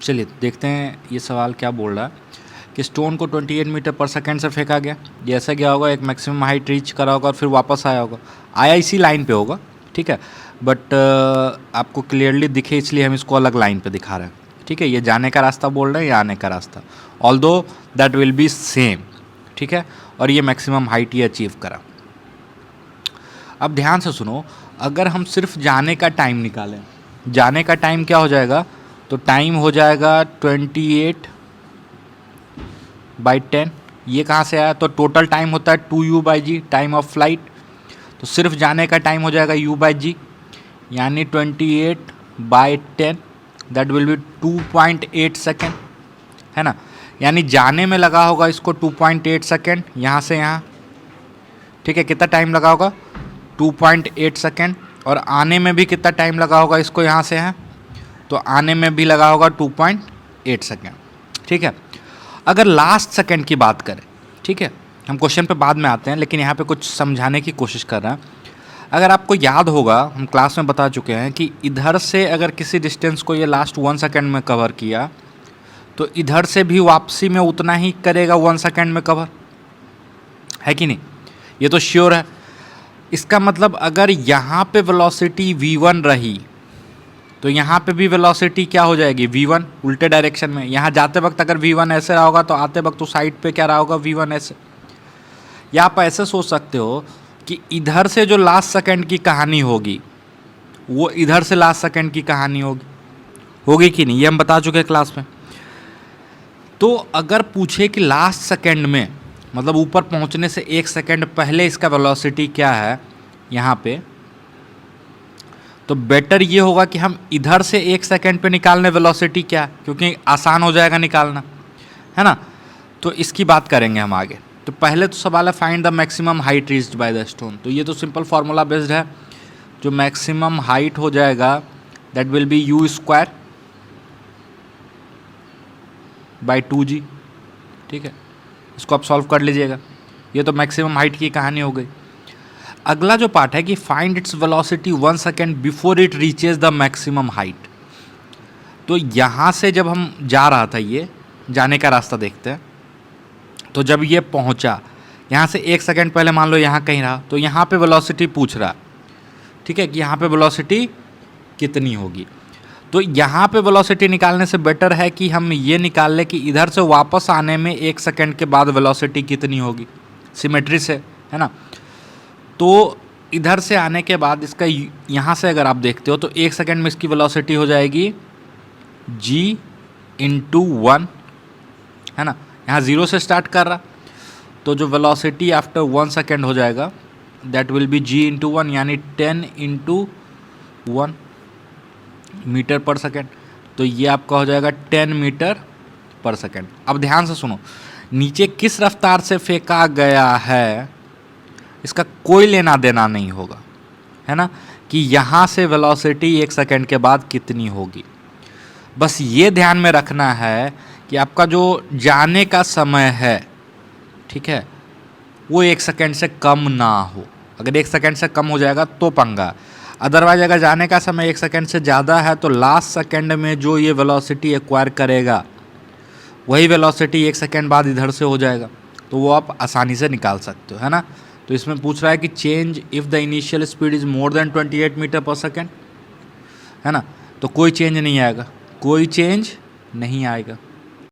चलिए देखते हैं ये सवाल क्या बोल रहा है कि स्टोन को 28 मीटर पर सेकेंड से फेंका गया, जैसा गया होगा एक मैक्सिमम हाइट रीच करा होगा और फिर वापस आया होगा, आया इसी लाइन पे होगा, ठीक है, बट आपको क्लियरली दिखे इसलिए हम इसको अलग लाइन पे दिखा रहे हैं, ठीक है। ये जाने का रास्ता बोल रहे हैं या आने का रास्ता, although that will be same, ठीक है। और ये मैक्सिमम हाइट ये अचीव करा। अब ध्यान से सुनो, अगर हम सिर्फ जाने का टाइम निकालें, जाने का टाइम क्या हो जाएगा, तो टाइम हो जाएगा 28/10। ये कहाँ से आया, तो टोटल टाइम होता है 2u/g, टाइम ऑफ फ्लाइट। तो सिर्फ जाने का टाइम हो जाएगा u/g, यानी 28/10, दैट विल बी 2.8 सेकेंड, है ना। यानी जाने में लगा होगा इसको 2.8 सेकेंड यहाँ से यहाँ, ठीक है। कितना टाइम लगा होगा, 2.8 सेकेंड। और आने में भी कितना टाइम लगा होगा इसको यहाँ से यहाँ, तो आने में भी लगा होगा 2.8 सेकेंड, ठीक है। अगर लास्ट सेकेंड की बात करें, ठीक है, हम क्वेश्चन पे बाद में आते हैं, लेकिन यहाँ पे कुछ समझाने की कोशिश कर रहे हैं। अगर आपको याद होगा, हम क्लास में बता चुके हैं कि इधर से अगर किसी डिस्टेंस को ये लास्ट 1 सेकेंड में कवर किया, तो इधर से भी वापसी में उतना ही करेगा 1 सेकेंड में कवर, है कि नहीं, ये तो श्योर है। इसका मतलब अगर यहाँ पे वेलोसिटी v1 रही, तो यहाँ पे भी वेलोसिटी क्या हो जाएगी, v1 उल्टे डायरेक्शन में। यहाँ जाते वक्त अगर v1 ऐसे रहा होगा, तो आते वक्त तो साइड पे क्या रहा होगा, v1 ऐसे। या आप ऐसे सोच सकते हो कि इधर से जो लास्ट सेकंड की कहानी होगी, वो इधर से लास्ट सेकंड की कहानी होगी कि नहीं, ये हम बता चुके हैं क्लास में। तो अगर पूछे कि लास्ट सेकंड में, मतलब ऊपर पहुंचने से 1 सेकंड पहले इसका वेलोसिटी क्या है यहाँ पे, तो बेटर ये होगा कि हम इधर से 1 सेकंड पे निकालने वेलोसिटी क्या, क्योंकि आसान हो जाएगा निकालना, है ना। तो इसकी बात करेंगे हम आगे। तो पहले तो सवाल है find the maximum height reached by the stone. तो ये तो सिंपल फार्मूला बेस्ड है, जो मैक्सिमम हाइट हो जाएगा that will be u² by 2g, ठीक है। इसको आप सॉल्व कर लीजिएगा। ये तो मैक्सिमम हाइट की कहानी हो गई। अगला जो पार्ट है कि find its velocity 1 second before it reaches the maximum height. तो यहाँ से जब हम जा रहा था, ये जाने का रास्ता देखते हैं, तो जब ये पहुँचा यहाँ से 1 सेकेंड पहले, मान लो यहाँ कहीं रहा, तो यहाँ पे वेलोसिटी पूछ रहा, ठीक है, कि यहाँ पे वेलोसिटी कितनी होगी। तो यहाँ पे वेलोसिटी निकालने से बेटर है कि हम ये निकाल लें कि इधर से वापस आने में 1 सेकेंड के बाद वेलोसिटी कितनी होगी, सिमेट्री से, है ना। तो इधर से आने के बाद इसका यहाँ से अगर आप देखते हो, तो 1 सेकेंड में इसकी वेलोसिटी हो जाएगी g/1, है ना। यहाँ 0 से स्टार्ट कर रहा, तो जो वेलोसिटी आफ्टर 1 सेकेंड हो जाएगा दैट विल बी g/1, यानी 10/1 मीटर पर सेकेंड। तो ये आपका हो जाएगा 10 मीटर पर सेकेंड। अब ध्यान से सुनो, नीचे किस रफ्तार से फेंका गया है इसका कोई लेना देना नहीं होगा, है ना, कि यहाँ से वेलोसिटी 1 सेकेंड के बाद कितनी होगी। बस ये ध्यान में रखना है कि आपका जो जाने का समय है, ठीक है, वो 1 सेकेंड से कम ना हो। अगर 1 सेकेंड से कम हो जाएगा तो पंगा, अदरवाइज अगर जाने का समय 1 सेकेंड से ज़्यादा है, तो लास्ट सेकेंड में जो ये वेलोसिटी एक्वायर करेगा, वही वेलोसिटी 1 सेकेंड बाद इधर से हो जाएगा, तो वो आप आसानी से निकाल सकते हो, है ना। तो इसमें पूछ रहा है कि change if the initial speed is more than 28 metre पर सेकेंड, है ना। तो कोई चेंज नहीं आएगा, कोई चेंज नहीं आएगा।